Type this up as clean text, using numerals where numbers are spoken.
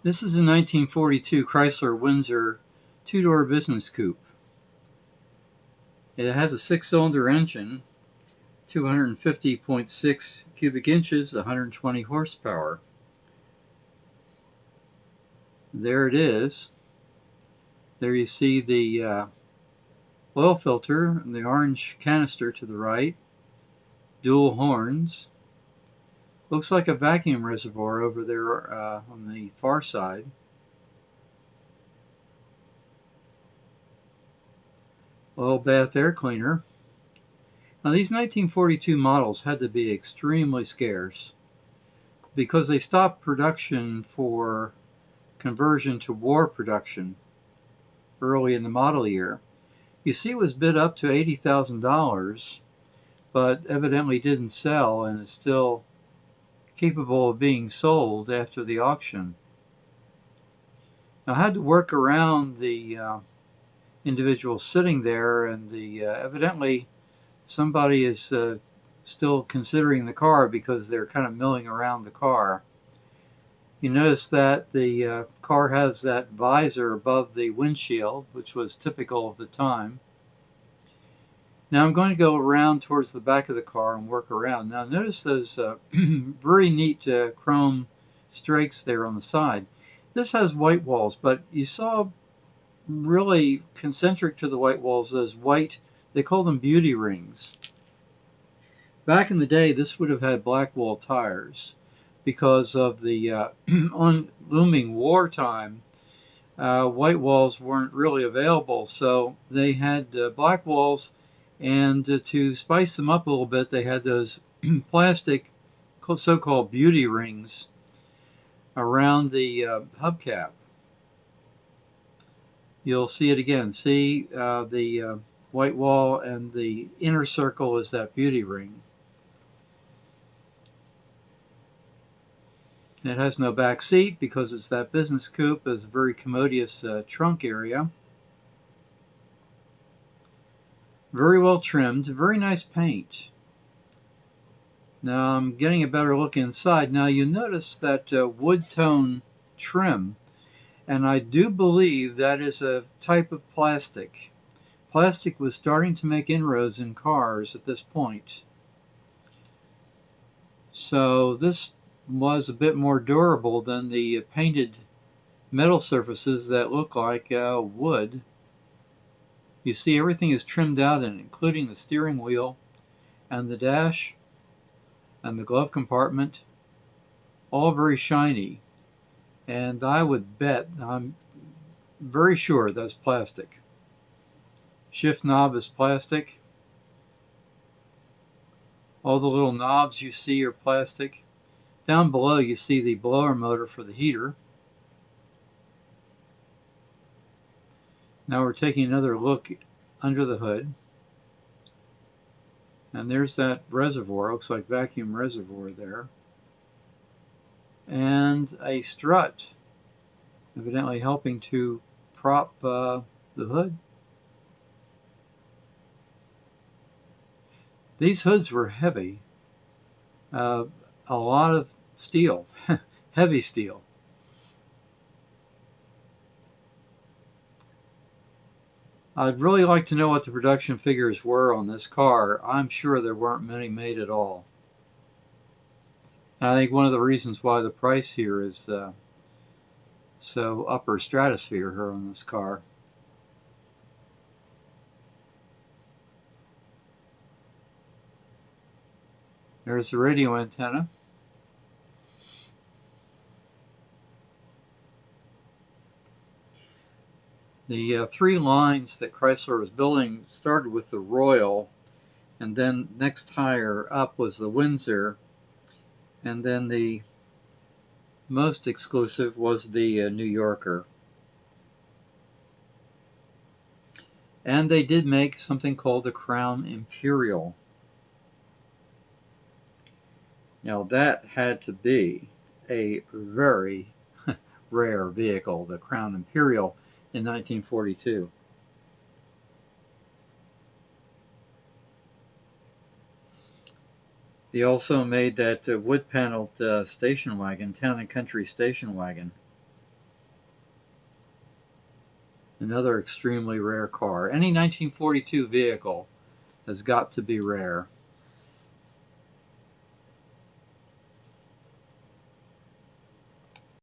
This is a 1942 Chrysler Windsor two-door business coupe. It has a six-cylinder engine, 250.6 cubic inches, 120 horsepower. There it is. There you see the oil filter and the orange canister to the right, dual horns. Looks like a vacuum reservoir over there on the far side. Oil bath air cleaner. Now these 1942 models had to be extremely scarce because they stopped production for conversion to war production early in the model year. You see it was bid up to $80,000, but evidently didn't sell and is still capable of being sold after the auction. Now I had to work around the individual sitting there, and evidently somebody is still considering the car because they're kind of milling around the car. You notice that the car has that visor above the windshield, which was typical of the time. Now I'm going to go around towards the back of the car and work around. Now notice those very neat chrome strakes there on the side. This has white walls, but you saw really concentric to the white walls, those white, they call them beauty rings. Back in the day, this would have had black wall tires because of the on looming wartime. White walls weren't really available, so they had black walls, and to spice them up a little bit, they had those plastic so-called beauty rings around the hubcap. You'll see it again. See the white wall, and the inner circle is that beauty ring. It has no back seat because it's that business coupe. It's a very commodious trunk area. Very well trimmed, very nice paint. Now I'm getting a better look inside. Now you notice that wood tone trim, and I do believe that is a type of plastic. Plastic was starting to make inroads in cars at this point. So this was a bit more durable than the painted metal surfaces that look like wood. You see everything is trimmed out, including the steering wheel and the dash and the glove compartment, all very shiny. And I would bet, I'm very sure that's plastic. Shift knob is plastic. All the little knobs you see are plastic. Down below you see the blower motor for the heater. Now we're taking another look under the hood. And there's that reservoir, looks like vacuum reservoir there. And a strut, evidently helping to prop the hood. These hoods were heavy. A lot of steel, heavy steel. I'd really like to know what the production figures were on this car. I'm sure there weren't many made at all. And I think one of the reasons why the price here is so upper stratosphere here on this car. There's the radio antenna. The three lines that Chrysler was building started with the Royal, and then next higher up was the Windsor, and then the most exclusive was the New Yorker. And they did make something called the Crown Imperial. Now that had to be a very rare vehicle, the Crown Imperial, in 1942. They also made that wood-paneled station wagon, town and country station wagon. Another extremely rare car. Any 1942 vehicle has got to be rare.